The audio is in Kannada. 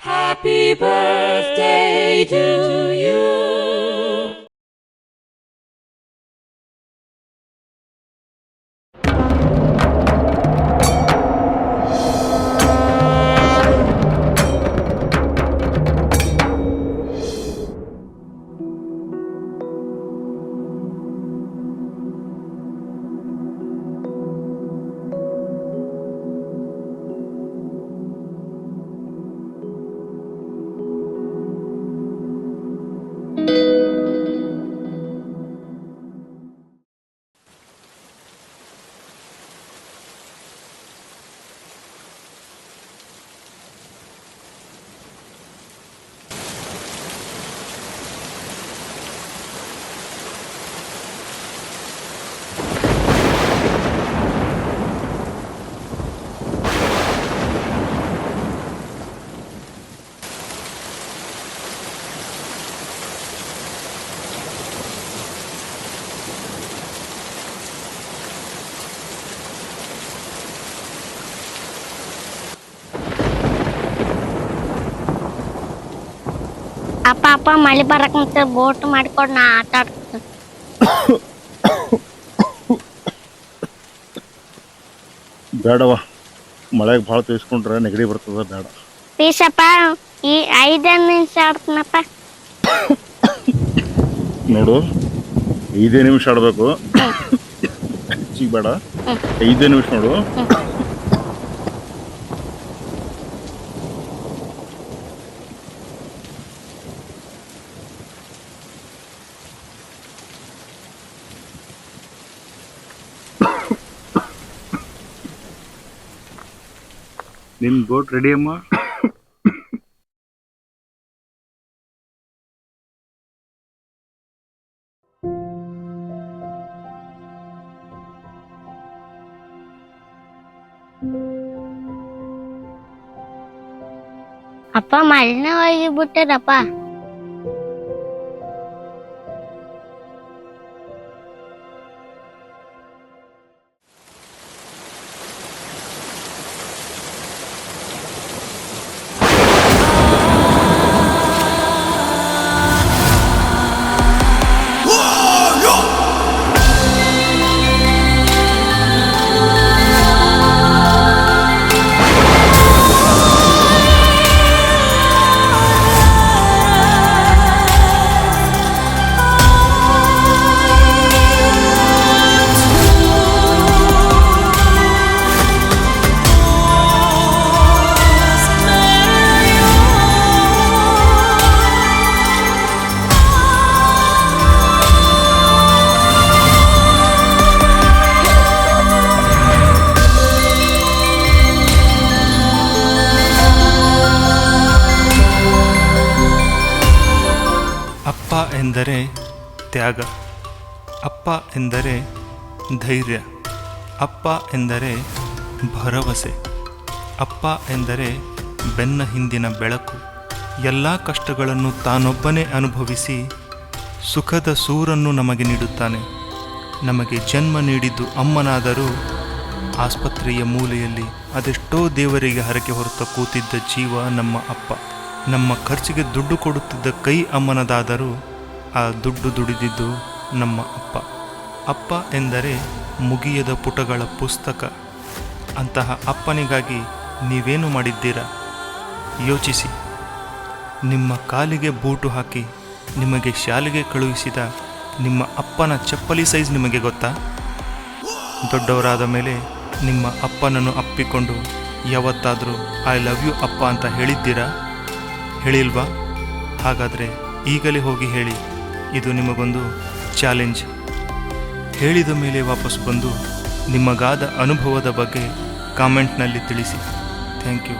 Happy birthday to you. ಅಪ್ಪ ಅಪ್ಪ ಮಳೆ ಬರಕಂತ ಬೋಟ್ ಮಾಡ್ಕೊಂಡು ನಾ ಆಟ ಆಡ್ತೀನಿ. ಬೇಡವ, ಮಳೆಗೆ ಭಾಳ ತೇಸ್ಕೊಂಡ್ರೆ ನೆಗಡಿ ಬರ್ತದ, ಬೇಡ. ಪ್ಲೀಸಪ್ಪ, ಈ 5 ನಿಮಿಷ ಆಡ್ತೀನಪ್ಪ. ನೋಡು, 5 ನಿಮಿಷ ಆಡಬೇಕು, ಹೆಚ್ಚಿಗೆ ಬೇಡ. 5 ನಿಮಿಷ ನೋಡು. ನಿನ್ನ ಬೋಟ್ ರೆಡಿ ಅಮ್ಮ. ಅಪ್ಪ ಮಳೆನ ಹೋಗಿ ಬಿಟ್ಟದಪ್ಪ. ಅಪ್ಪ ಎಂದರೆ ತ್ಯಾಗ, ಅಪ್ಪ ಎಂದರೆ ಧೈರ್ಯ, ಅಪ್ಪ ಎಂದರೆ ಭರವಸೆ, ಅಪ್ಪ ಎಂದರೆ ಬೆನ್ನ ಹಿಂದಿನ ಬೆಳಕು. ಎಲ್ಲ ಕಷ್ಟಗಳನ್ನು ತಾನೊಬ್ಬನೇ ಅನುಭವಿಸಿ ಸುಖದ ಸೂರನ್ನು ನಮಗೆ ನೀಡುತ್ತಾನೆ. ನಮಗೆ ಜನ್ಮ ನೀಡಿದ್ದು ಅಮ್ಮನಾದರೂ ಆಸ್ಪತ್ರೆಯ ಮೂಲೆಯಲ್ಲಿ ಅದೆಷ್ಟೋ ದೇವರಿಗೆ ಹರಕೆ ಹೊರತ ಕೂತಿದ್ದ ಜೀವ ನಮ್ಮ ಅಪ್ಪ. ನಮ್ಮ ಖರ್ಚಿಗೆ ದುಡ್ಡು ಕೊಡುತ್ತಿದ್ದ ಕೈ ಅಮ್ಮನದಾದರೂ ಆ ದುಡ್ಡು ದುಡಿದಿದ್ದು ನಮ್ಮ ಅಪ್ಪ. ಅಪ್ಪ ಎಂದರೆ ಮುಗಿಯದ ಪುಟಗಳ ಪುಸ್ತಕ. ಅಂತಹ ಅಪ್ಪನಿಗಾಗಿ ನೀವೇನು ಮಾಡಿದ್ದೀರಾ ಯೋಚಿಸಿ. ನಿಮ್ಮ ಕಾಲಿಗೆ ಬೂಟು ಹಾಕಿ ನಿಮಗೆ ಶಾಲೆಗೆ ಕಳುಹಿಸಿದ ನಿಮ್ಮ ಅಪ್ಪನ ಚಪ್ಪಲಿ ಸೈಜ್ ನಿಮಗೆ ಗೊತ್ತಾ? ದೊಡ್ಡವರಾದ ಮೇಲೆ ನಿಮ್ಮ ಅಪ್ಪನನ್ನು ಅಪ್ಪಿಕೊಂಡು ಯಾವತ್ತಾದರೂ ಐ ಲವ್ ಯು ಅಪ್ಪ ಅಂತ ಹೇಳಿದ್ದೀರಾ? ಹೇಳಿಲ್ವಾ? ಹಾಗಾದರೆ ಈಗಲೇ ಹೋಗಿ ಹೇಳಿ. ಇದು ನಿಮಗೊಂದು ಚಾಲೆಂಜ್. ಹೇಳಿದ ಮೇಲೆ ವಾಪಸ್ ಬಂದು ನಿಮಗಾದ ಅನುಭವದ ಬಗ್ಗೆ ಕಾಮೆಂಟ್ನಲ್ಲಿ ತಿಳಿಸಿ. Thank you.